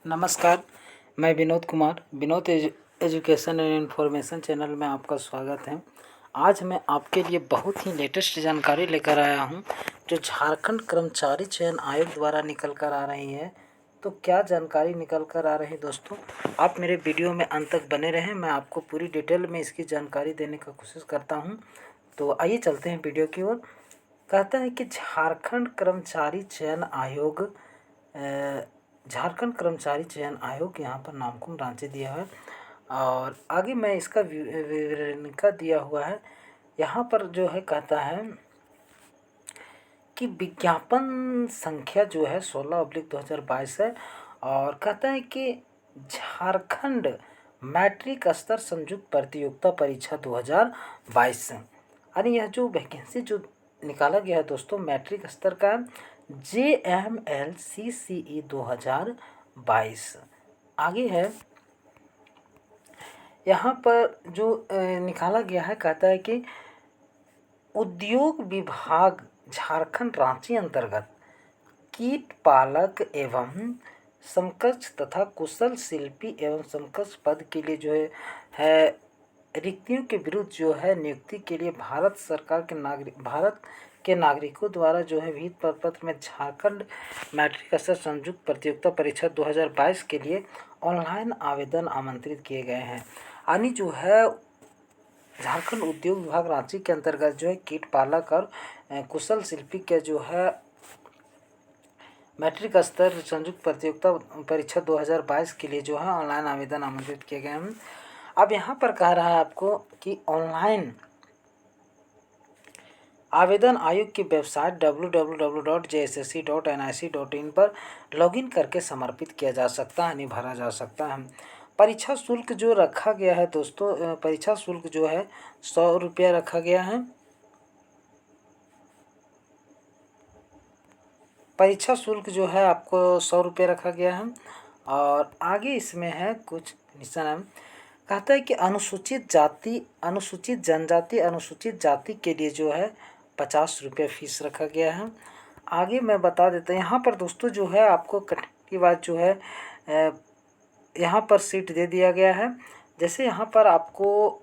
नमस्कार। मैं Vinod Kumar Vinod education and information channel में आपका स्वागत है। आज मैं आपके लिए बहुत ही लेटेस्ट जानकारी लेकर आया हूं जो झारखंड कर्मचारी चयन आयोग द्वारा निकल कर आ रही है। तो क्या जानकारी निकल कर आ रही है दोस्तों, आप मेरे वीडियो में अंत तक बने रहें। मैं आपको पूरी डिटेल में इसकी जानकारी देने का कोशिश करता हूँ। तो आइए चलते हैं वीडियो की ओर। कहता है कि झारखंड कर्मचारी चयन आयोग यहाँ पर नामकुम रांची दिया है और आगे मैं इसका विवरणिका दिया हुआ है। यहाँ पर जो है कहता है कि विज्ञापन संख्या जो है 16/2022 है और कहता है कि झारखंड मैट्रिक स्तर संयुक्त प्रतियोगिता परीक्षा 2022 यानी यह जो वैकेंसी जो निकाला गया है दोस्तों मैट्रिक स्तर का JMLCCE 2022 आगे है। यहाँ पर जो निकाला गया है कहता है कि उद्योग विभाग झारखंड रांची अंतर्गत कीट पालक एवं समकक्ष तथा कुशल शिल्पी एवं समकक्ष पद के लिए जो है रिक्तियों के विरुद्ध जो है नियुक्ति के लिए भारत के नागरिकों द्वारा जो है विहित प्रपत्र में झारखंड मैट्रिक स्तर संयुक्त प्रतियोगिता परीक्षा 2022 के लिए ऑनलाइन आवेदन आमंत्रित किए गए हैं। यानी जो है झारखंड उद्योग विभाग रांची के अंतर्गत जो है कीट पालक और कुशल शिल्पी के जो है मैट्रिक स्तर संयुक्त प्रतियोगिता परीक्षा 2022 के लिए जो है ऑनलाइन आवेदन आमंत्रित किए गए हैं। अब यहाँ पर कह रहा है आपको कि ऑनलाइन आवेदन आयोग की वेबसाइट www.jssc.nic.in पर लॉगिन करके समर्पित किया जा सकता है यानी भरा जा सकता है। परीक्षा शुल्क जो रखा गया है दोस्तों, परीक्षा शुल्क जो है 100 रुपया रखा गया है। परीक्षा शुल्क जो है आपको 100 रुपये रखा गया है और आगे इसमें है कुछ निशान कहता है कि अनुसूचित जनजाति अनुसूचित जाति के लिए जो है 50 रुपये फीस रखा गया है। आगे मैं बता देता हूँ यहाँ पर दोस्तों जो है आपको की बात जो है यहाँ पर सीट दे दिया गया है। जैसे यहाँ पर आपको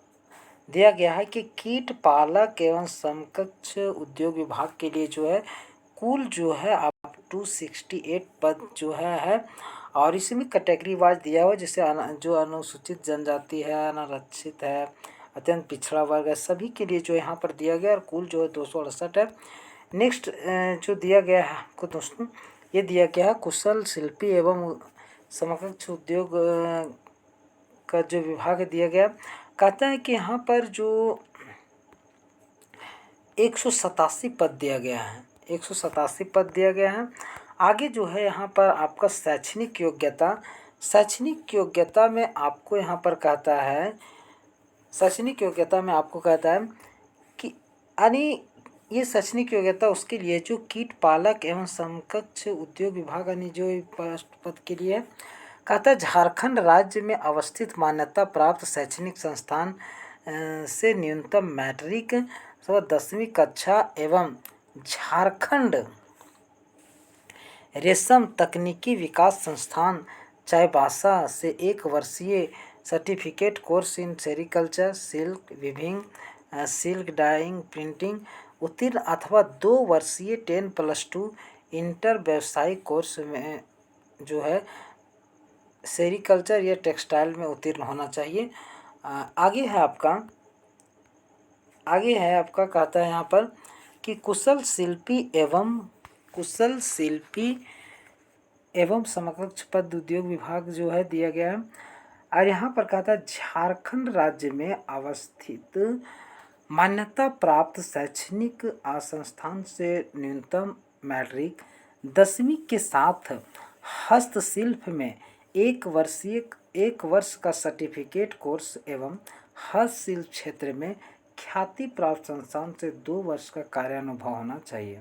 दिया गया है कि कीट पालक एवं समकक्ष उद्योग विभाग के लिए जो है कुल जो है अप टू 68 पद जो है और इसमें कैटेगरी वाइज दिया हुआ जैसे जो अनुसूचित जनजाति है, अनारक्षित है, अत्यंत पिछड़ा वर्ग है, सभी के लिए जो यहाँ पर दिया गया और कुल जो है 268 है। नेक्स्ट जो दिया गया है आपको दोस्तों ये दिया गया है कुशल शिल्पी एवं समकक्ष उद्योग का जो विभाग दिया गया कहता है कि यहाँ पर जो 187 पद दिया गया है, 187 पद दिया गया है। आगे जो है यहाँ पर आपका शैक्षणिक योग्यता में आपको यहाँ पर कहता है कि यानी ये शैक्षणिक योग्यता उसके लिए जो कीट पालक एवं समकक्ष उद्योग विभाग यानी जो पद के लिए कहता है झारखंड राज्य में अवस्थित मान्यता प्राप्त शैक्षणिक संस्थान से न्यूनतम मैट्रिक 10वीं कक्षा एवं झारखंड रेशम तकनीकी विकास संस्थान चाईबासा से 1 वर्षीय certificate course in sericulture, silk weaving, silk dyeing, printing उत्तीर्ण अथवा 2 वर्षीय 10+2 इंटर व्यावसायिक कोर्स में जो है सेरिकल्चर या टेक्सटाइल में उत्तीर्ण होना चाहिए। आगे है आपका कहता है यहाँ पर कि कुशल शिल्पी एवं समकक्ष पद उद्योग विभाग जो है दिया गया है और यहाँ पर कहता है झारखंड राज्य में अवस्थित मान्यता प्राप्त शैक्षणिक संस्थान से न्यूनतम मैट्रिक 10वीं के साथ हस्तशिल्प में 1 वर्ष का सर्टिफिकेट कोर्स एवं हस्तशिल्प क्षेत्र में ख्याति प्राप्त संस्थान से 2 वर्ष का कार्यानुभव होना चाहिए।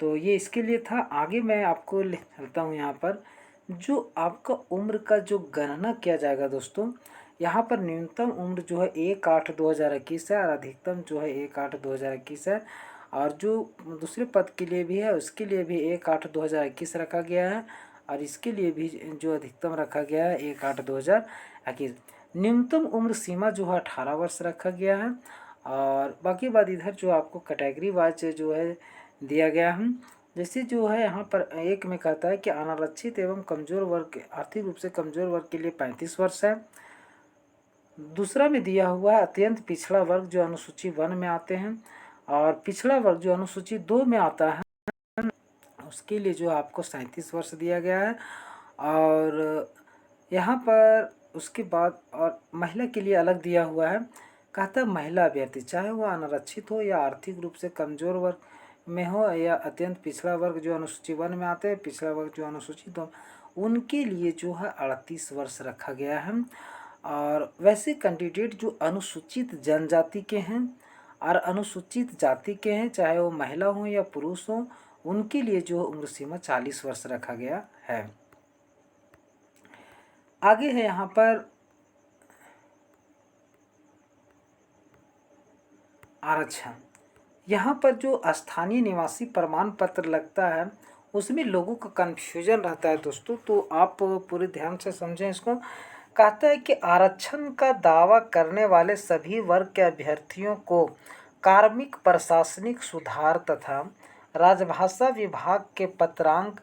तो ये इसके लिए था। आगे मैं आपको लिखता हूँ यहाँ पर जो आपका उम्र का जो गणना किया जाएगा दोस्तों, यहाँ पर न्यूनतम उम्र जो है 1/8/2021 है और अधिकतम जो है 1/8/2021 है और जो दूसरे पद के लिए भी है उसके लिए भी 1/8/2021 रखा गया है और इसके लिए भी जो अधिकतम रखा गया है 1/8/2021। न्यूनतम उम्र सीमा जो है 18 वर्ष रखा गया है। और बाकी बात इधर जो आपको कैटेगरी वाइज जो है दिया गया है, जैसे जो है यहाँ पर एक में कहता है कि अनारक्षित एवं कमजोर वर्ग, आर्थिक रूप से कमजोर वर्ग के लिए 35 वर्ष है। दूसरा में दिया हुआ है अत्यंत पिछड़ा वर्ग जो अनुसूची 1 में आते हैं, और पिछड़ा वर्ग जो अनुसूची 2 में आता है उसके लिए जो आपको 37 वर्ष दिया गया है। और यहाँ पर उसके बाद और महिला के लिए अलग दिया हुआ है, कहता है महिला अभ्यर्थी चाहे वह अनारक्षित हो या आर्थिक रूप से कमजोर वर्ग में हो या अत्यंत पिछड़ा वर्ग जो अनुसूची 1 में आते हैं, पिछड़ा वर्ग जो अनुसूची 2, उनके लिए जो है 38 वर्ष रखा गया है। और वैसे कैंडिडेट जो अनुसूचित जनजाति के हैं और अनुसूचित जाति के हैं, चाहे वो महिला हो या पुरुष हो, उनके लिए जो उम्र सीमा 40 वर्ष रखा गया है। आगे है यहाँ पर आरक्षण। यहाँ पर जो स्थानीय निवासी प्रमाण पत्र लगता है उसमें लोगों का कन्फ्यूजन रहता है दोस्तों, तो आप पूरे ध्यान से समझें इसको। कहता है कि आरक्षण का दावा करने वाले सभी वर्ग के अभ्यर्थियों को कार्मिक प्रशासनिक सुधार तथा राजभाषा विभाग के पत्रांक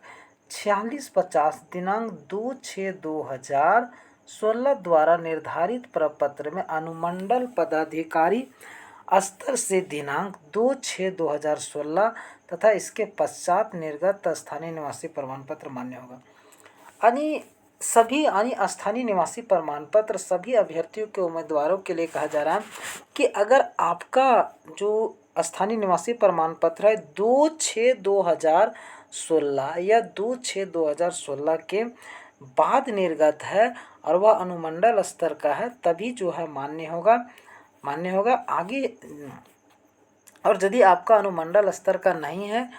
4650 दिनांक 2/6/2016 द्वारा निर्धारित प्रपत्र में अनुमंडल पदाधिकारी स्तर से दिनांक 2/6/2016 तथा इसके पश्चात निर्गत स्थानीय निवासी प्रमाण पत्र मान्य होगा। यानी सभी स्थानीय निवासी प्रमाण पत्र सभी अभ्यर्थियों के उम्मीदवारों के लिए कहा जा रहा है कि अगर आपका जो स्थानीय निवासी प्रमाण पत्र है 2/6/2016 या 2/6/2016 के बाद निर्गत है और वह अनुमंडल स्तर का है, तभी जो है मान्य होगा आगे। और यदि आपका अनुमंडल स्तर का नहीं है,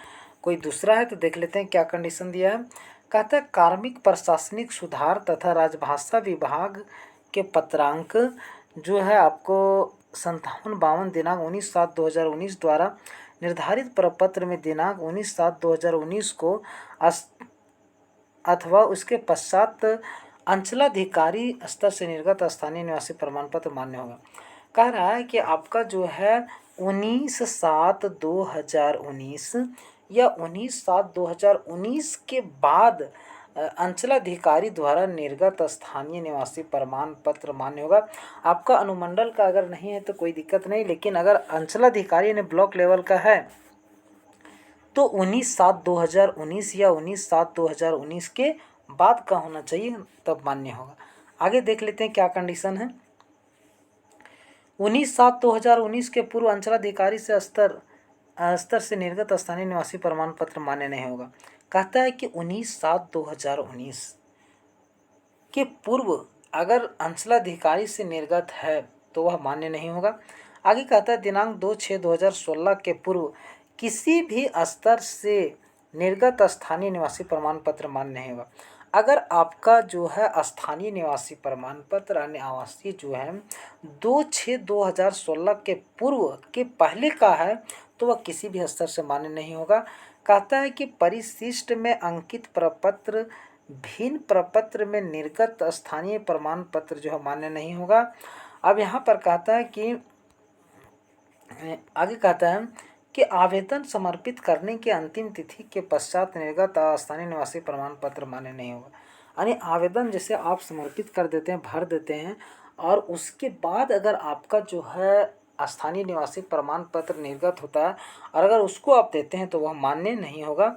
कोई दूसरा है, तो देख लेते हैं क्या कंडीशन दिया है। कहता है कार्मिक प्रशासनिक सुधार तथा राजभाषा विभाग के पत्रांक जो है आपको 5752 दिनांक 19/7/2019 द्वारा निर्धारित प्रपत्र में दिनांक 19/7/2019 को अथवा उसके पश्चात अंचलाधिकारी स्तर से निर्गत स्थानीय निवासी प्रमाण पत्र मान्य होगा। कह रहा है कि आपका जो है 19/7/2019 या 19/7/2019 के बाद अंचलाधिकारी द्वारा निर्गत स्थानीय निवासी प्रमाण पत्र मान्य होगा। आपका अनुमंडल का अगर नहीं है तो कोई दिक्कत नहीं, लेकिन अगर अंचलाधिकारी ने ब्लॉक लेवल का है तो 19/7/2019 या 19/7/2019 के बाद का होना चाहिए, तब मान्य होगा। आगे देख लेते हैं क्या कंडीशन है। 19/7/2019 के पूर्व अंचलाधिकारी से स्तर से निर्गत स्थानीय निवासी प्रमाण पत्र मान्य नहीं होगा। कहता है कि 19/7/2019 के पूर्व अगर अंचलाधिकारी से निर्गत है तो वह मान्य नहीं होगा। आगे कहता है दिनांक 2/6/2016 के पूर्व किसी भी स्तर से निर्गत स्थानीय निवासी प्रमाण पत्र मान्य नहीं होगा। अगर आपका जो है स्थानीय निवासी प्रमाण पत्र अन्य आवासीय जो है 2/6/2016 के पूर्व के पहले का है तो वह किसी भी स्तर से मान्य नहीं होगा। कहता है कि परिशिष्ट में अंकित प्रपत्र भिन्न प्रपत्र में निर्गत स्थानीय प्रमाण पत्र जो है मान्य नहीं होगा। अब यहाँ पर कहता है कि आगे कहता है कि आवेदन समर्पित करने की अंतिम तिथि के पश्चात निर्गत स्थानीय निवासी प्रमाण पत्र मान्य नहीं होगा। यानी आवेदन जैसे आप समर्पित कर देते हैं, भर देते हैं, और उसके बाद अगर आपका जो है स्थानीय निवासी प्रमाण पत्र निर्गत होता है और अगर उसको आप देते हैं तो वह मान्य नहीं होगा।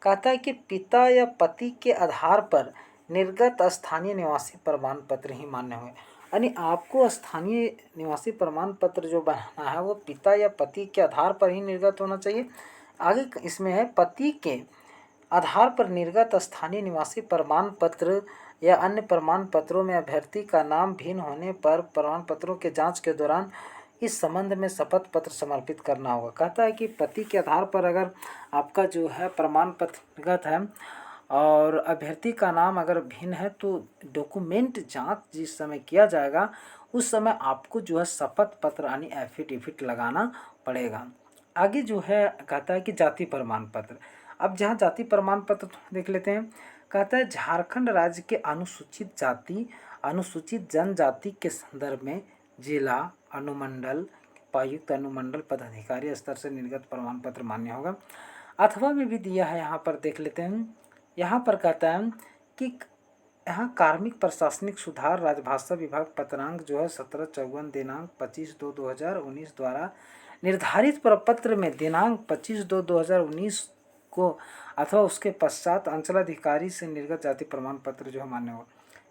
कहता है कि पिता या पति के आधार पर निर्गत स्थानीय निवासी प्रमाण पत्र ही मान्य होंगे। यानी आपको स्थानीय निवासी प्रमाण पत्र जो बनाना है वो पिता या पति के आधार पर ही निर्गत होना चाहिए। आगे इसमें है पति के आधार पर निर्गत स्थानीय निवासी प्रमाण पत्र या अन्य प्रमाण पत्रों में अभ्यर्थी का नाम भिन्न होने पर प्रमाण पत्रों के जांच के दौरान इस संबंध में शपथ पत्र समर्पित करना होगा। कहता है कि पति के आधार पर अगर आपका जो है प्रमाण पत्र निर्गत है और अभ्यर्थी का नाम अगर भिन्न है तो डॉक्यूमेंट जांच जिस समय किया जाएगा उस समय आपको जो है शपथ पत्र यानी एफिडेविट लगाना पड़ेगा। आगे जो है कहता है कि जाति प्रमाण पत्र। अब जहाँ जाति प्रमाण पत्र देख लेते हैं। कहता है झारखंड राज्य के अनुसूचित जाति अनुसूचित जनजाति के संदर्भ में जिला अनुमंडल उपायुक्त अनुमंडल पदाधिकारी स्तर से निर्गत प्रमाण पत्र मान्य होगा। अथवा में भी दिया है, यहाँ पर देख लेते हैं। यहाँ पर कहता है कि यहाँ कार्मिक प्रशासनिक सुधार राजभाषा विभाग पत्रांक जो है 1754 दिनांक 25/2/2019 द्वारा निर्धारित प्रपत्र में दिनांक 25/2/2019 को अथवा उसके पश्चात अंचलाधिकारी से निर्गत जाति प्रमाण पत्र जो है मान्य होगा।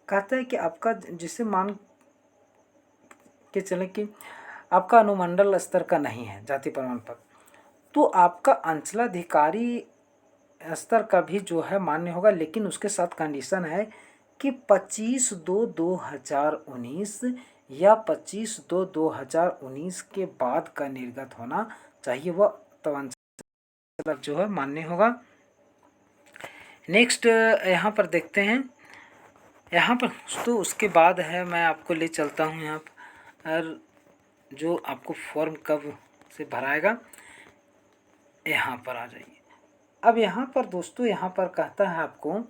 कहता है कि आपका जिसे मान के चले कि आपका अनुमंडल स्तर का नहीं है जाति प्रमाण पत्र, तो आपका अंचलाधिकारी स्तर का भी जो है मान्य होगा, लेकिन उसके साथ कंडीशन है कि 25/2/2019 या 25/2/2019 के बाद का निर्गत होना चाहिए, वह तब अंचल जो है मान्य होगा। नेक्स्ट यहाँ पर देखते हैं, यहाँ पर तो उसके बाद है, मैं आपको ले चलता हूँ यहाँ पर जो आपको फॉर्म कब से भराएगा, यहाँ पर आ जाइए। अब यहाँ पर दोस्तों यहाँ पर कहता है आपको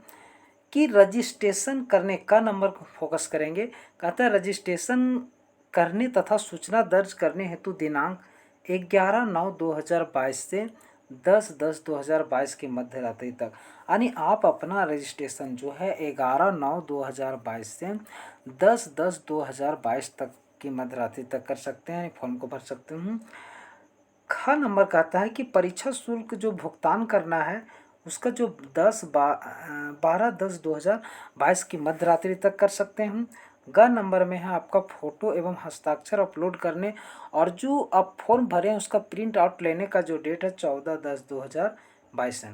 कि रजिस्ट्रेशन करने का नंबर को फोकस करेंगे। कहता है रजिस्ट्रेशन करने तथा सूचना दर्ज करने हेतु दिनांक 11/9/2022 से 10/10/2022 की मध्य रात्रि तक, यानी आप अपना रजिस्ट्रेशन जो है 11/9/2022 से 10/10/2022 तक की मध्य रात्रि तक कर सकते हैं, फॉर्म को भर सकते हैं। ख नंबर कहता है कि परीक्षा शुल्क जो भुगतान करना है उसका जो 12/10/2022 की मध्य रात्रि तक कर सकते हैं। ग नंबर में है आपका फ़ोटो एवं हस्ताक्षर अपलोड करने और जो आप फॉर्म भरे हैं उसका प्रिंट आउट लेने का जो डेट है 14/10/2022 है।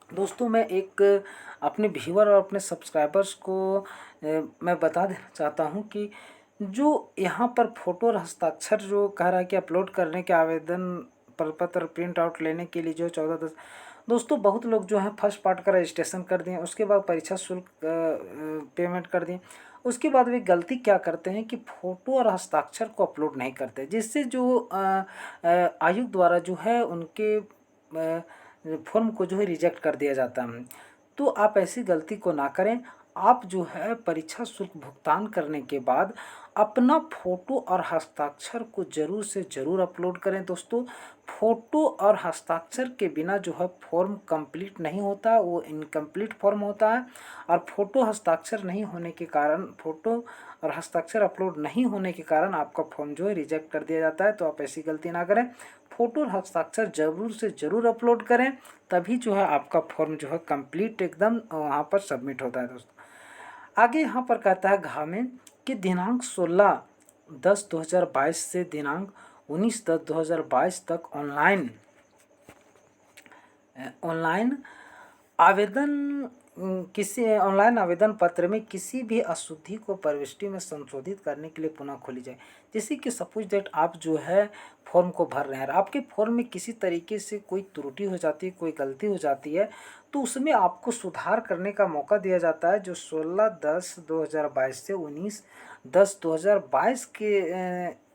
दोस्तों मैं एक अपने व्यूअर और अपने सब्सक्राइबर्स को मैं बता देना चाहता हूं कि जो यहाँ पर फ़ोटो और हस्ताक्षर जो कह रहा है कि अपलोड करने के आवेदन प्रपत्र प्रिंट आउट लेने के लिए जो 14/10, दोस्तों बहुत लोग जो है फर्स्ट पार्ट का रजिस्ट्रेशन कर दिए, उसके बाद परीक्षा शुल्क पेमेंट कर दिए, उसके बाद वे गलती क्या करते हैं कि फ़ोटो और हस्ताक्षर को अपलोड नहीं करते, जिससे जो आयोग द्वारा जो है उनके फॉर्म को जो है रिजेक्ट कर दिया जाता है। तो आप ऐसी गलती को ना करें। आप जो है परीक्षा शुल्क भुगतान करने के बाद अपना फ़ोटो और हस्ताक्षर को ज़रूर से ज़रूर अपलोड करें। दोस्तों फ़ोटो और हस्ताक्षर के बिना जो है फॉर्म कंप्लीट नहीं होता, वो इनकम्प्लीट फॉर्म होता है। और फ़ोटो हस्ताक्षर नहीं होने के कारण, फ़ोटो और हस्ताक्षर अपलोड नहीं होने के कारण आपका फॉर्म जो है रिजेक्ट कर दिया जाता है। तो आप ऐसी गलती ना करें, फ़ोटो और हस्ताक्षर ज़रूर से ज़रूर अपलोड करें, तभी जो है आपका फॉर्म जो है कंप्लीट एकदम वहाँ पर सबमिट होता है। दोस्तों आगे यहाँ पर कहता है घ में कि दिनांक 16/10/2022 से दिनांक 19/10/2022 तक ऑनलाइन आवेदन किसी ऑनलाइन आवेदन पत्र में किसी भी अशुद्धि को प्रविष्टि में संशोधित करने के लिए पुनः खोली जाए। जैसे कि सपोज दैट आप जो है फॉर्म को भर रहे हैं, आपके फॉर्म में किसी तरीके से कोई त्रुटि हो जाती है, कोई गलती हो जाती है, तो उसमें आपको सुधार करने का मौका दिया जाता है। जो 16/10/2022 से 19/10/2022 के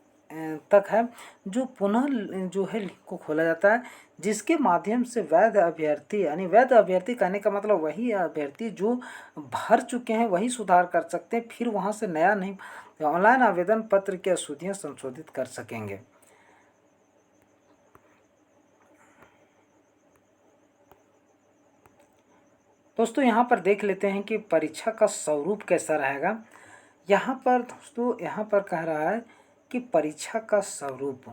तक है, जो पुनः जो है लिंक को खोला जाता है, जिसके माध्यम से वैध अभ्यर्थी, यानी वैध अभ्यर्थी कहने का मतलब वही अभ्यर्थी जो भर चुके हैं वही सुधार कर सकते हैं, फिर वहां से नया नहीं, ऑनलाइन आवेदन पत्र की अशुद्धियां संशोधित कर सकेंगे। दोस्तों यहाँ पर देख लेते हैं कि परीक्षा का स्वरूप कैसा रहेगा। यहाँ पर दोस्तों यहाँ पर कह रहा है कि परीक्षा का स्वरूप,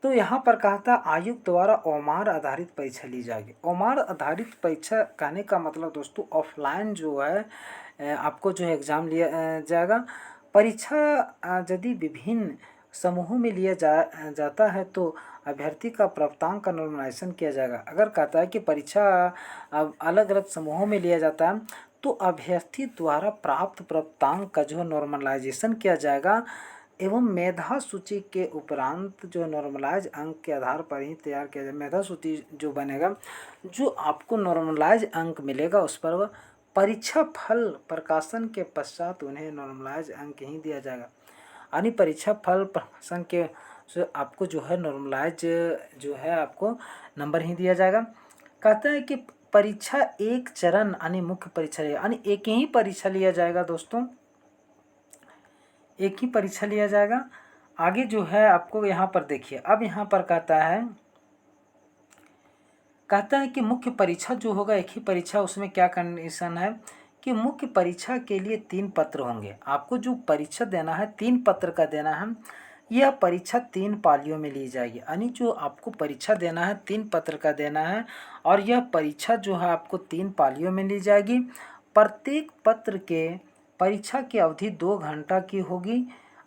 तो यहाँ पर कहा था आयोग द्वारा ओमार आधारित परीक्षा ली जाएगी। ओमार आधारित परीक्षा कहने का मतलब दोस्तों ऑफलाइन जो है आपको जो एग्ज़ाम लिया जाएगा। परीक्षा यदि विभिन्न समूहों में लिया जाता है तो अभ्यर्थी का प्राप्तांक का नॉर्मलाइजेशन किया जाएगा। अगर कहता है कि परीक्षा अलग अलग समूहों में लिया जाता है तो अभ्यर्थी द्वारा प्राप्त प्राप्तांक का जो नॉर्मलाइजेशन किया जाएगा एवं मेधा सूची के उपरांत जो नॉर्मलाइज अंक के आधार पर ही तैयार किया जाए। मेधा सूची जो बनेगा, जो आपको नॉर्मलाइज अंक मिलेगा उस पर वह परीक्षा फल प्रकाशन के पश्चात उन्हें नॉर्मलाइज अंक ही दिया जाएगा। यानी परीक्षा फल प्रकाशन के से आपको जो है नॉर्मलाइज जो है आपको नंबर ही दिया जाएगा। कहते हैं कि परीक्षा एक चरण यानी मुख्य परीक्षा यानी एक ही परीक्षा लिया जाएगा दोस्तों, एक ही परीक्षा लिया जाएगा। आगे जो है आपको यहाँ पर देखिए, अब यहाँ पर कहता है कि मुख्य परीक्षा जो होगा एक ही परीक्षा, उसमें क्या कंडीशन है कि मुख्य परीक्षा के लिए 3 पत्र होंगे। आपको जो परीक्षा देना है 3 पत्र का देना है। यह परीक्षा 3 पालियों में ली जाएगी, यानी जो आपको परीक्षा देना है 3 पत्र का देना है, और यह परीक्षा जो है आपको 3 पालियों में ली जाएगी। प्रत्येक पत्र के परीक्षा की अवधि 2 घंटा की होगी,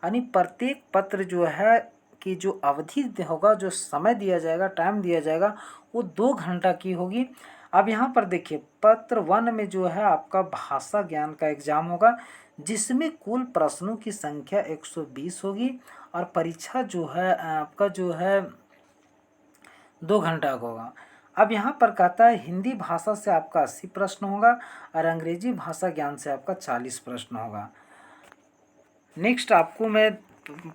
यानी प्रत्येक पत्र जो है कि जो अवधि होगा, जो समय दिया जाएगा, टाइम दिया जाएगा, वो 2 घंटा की होगी। अब यहाँ पर देखिए, पत्र 1 में जो है आपका भाषा ज्ञान का एग्जाम होगा, जिसमें कुल प्रश्नों की संख्या 120 होगी, और परीक्षा जो है आपका जो है 2 घंटा का होगा। अब यहाँ पर कहता है हिंदी भाषा से आपका 80 प्रश्न होगा, और अंग्रेजी भाषा ज्ञान से आपका 40 प्रश्न होगा। नेक्स्ट आपको मैं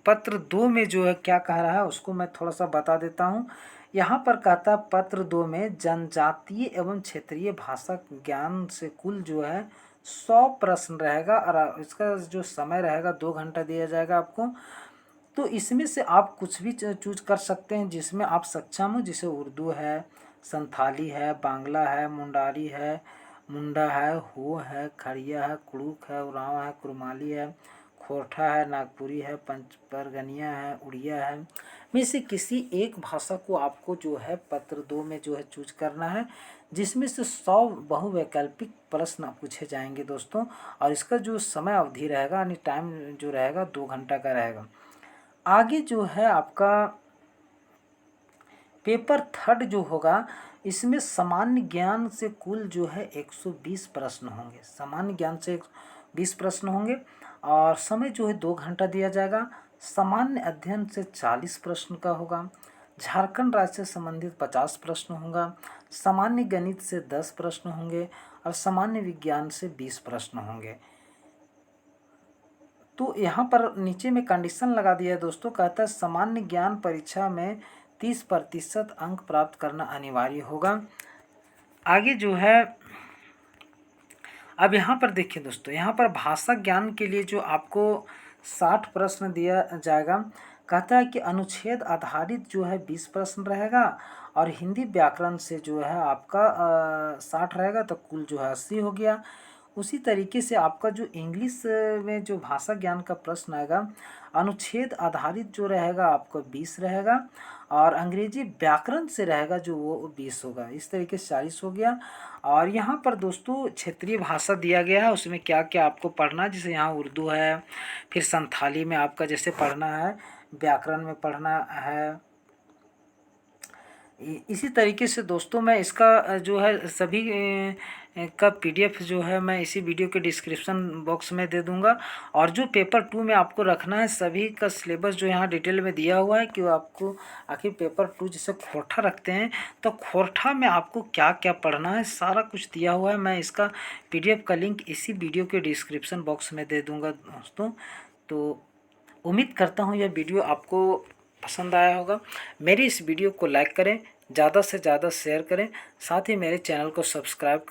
पत्र 2 में जो है क्या कह रहा है उसको मैं थोड़ा सा बता देता हूँ। यहाँ पर कहता है पत्र 2 में जनजातीय एवं क्षेत्रीय भाषा ज्ञान से कुल जो है 100 प्रश्न रहेगा, और इसका जो समय रहेगा 2 घंटा दिया जाएगा आपको। तो इसमें से आप कुछ भी चूज कर सकते हैं जिसमें आप सक्षम हो, जैसे उर्दू है, संथाली है, बांग्ला है, मुंडारी है, मुंडा है, हो है, खड़िया है, कुड़ुक है, उरांव है, कुरमाली है, खोरठा है, नागपुरी है, पंचपरगनिया है, उड़िया है, में से किसी एक भाषा को आपको जो है पत्र 2 में जो है चूज करना है, जिसमें से 100 बहुवैकल्पिक प्रश्न पूछे जाएंगे दोस्तों। और इसका जो समय अवधि रहेगा यानी टाइम जो रहेगा 2 घंटा का रहेगा। आगे जो है आपका पेपर 3 जो होगा, इसमें सामान्य ज्ञान से कुल जो है 120 प्रश्न होंगे, सामान्य ज्ञान से 20 प्रश्न होंगे, और समय जो है 2 घंटा दिया जाएगा। सामान्य अध्ययन से 40 प्रश्न का होगा, झारखंड राज्य से संबंधित 50 प्रश्न होगा, सामान्य गणित से 10 प्रश्न होंगे, और सामान्य विज्ञान से 20 प्रश्न होंगे। तो यहाँ पर नीचे में कंडीशन लगा दिया है दोस्तों, कहता है सामान्य ज्ञान परीक्षा में 30% अंक प्राप्त करना अनिवार्य होगा। आगे जो है अब यहाँ पर देखिए दोस्तों, यहाँ पर भाषा ज्ञान के लिए जो आपको 60 प्रश्न दिया जाएगा। कहता है कि अनुच्छेद आधारित जो है 20 प्रश्न रहेगा, और हिंदी व्याकरण से जो है आपका 60 रहेगा, तो कुल जो है 80 हो गया। उसी तरीके से आपका जो इंग्लिश में जो भाषा ज्ञान का प्रश्न आएगा, अनुच्छेद आधारित जो रहेगा आपका 20 रहेगा, और अंग्रेजी व्याकरण से रहेगा जो वो 20 होगा। इस तरीके से 40 हो गया। और यहाँ पर दोस्तों क्षेत्रीय भाषा दिया गया है, उसमें क्या क्या आपको पढ़ना है, जैसे यहाँ उर्दू है, फिर संथाली में आपका जैसे पढ़ना है, व्याकरण में पढ़ना है। इसी तरीके से दोस्तों मैं इसका जो है सभी का PDF जो है मैं इसी वीडियो के डिस्क्रिप्शन बॉक्स में दे दूंगा। और जो पेपर 2 में आपको रखना है, सभी का सिलेबस जो यहाँ डिटेल में दिया हुआ है कि वो आपको आखिर पेपर 2 जैसे खोरठा रखते हैं तो खोरठा में आपको क्या क्या पढ़ना है, सारा कुछ दिया हुआ है। मैं इसका PDF का लिंक इसी वीडियो के डिस्क्रिप्शन बॉक्स में दे दूँगा दोस्तों। तो उम्मीद करता हूँ यह वीडियो आपको पसंद आया होगा। मेरी इस वीडियो को लाइक करें, ज़्यादा से ज़्यादा शेयर करें, साथ ही मेरे चैनल को सब्सक्राइब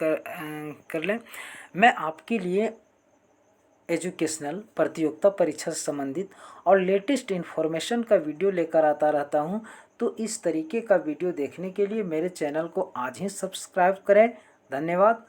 कर लें। मैं आपके लिए एजुकेशनल, प्रतियोगिता परीक्षा से संबंधित और लेटेस्ट इन्फॉर्मेशन का वीडियो लेकर आता रहता हूं। तो इस तरीके का वीडियो देखने के लिए मेरे चैनल को आज ही सब्सक्राइब करें। धन्यवाद।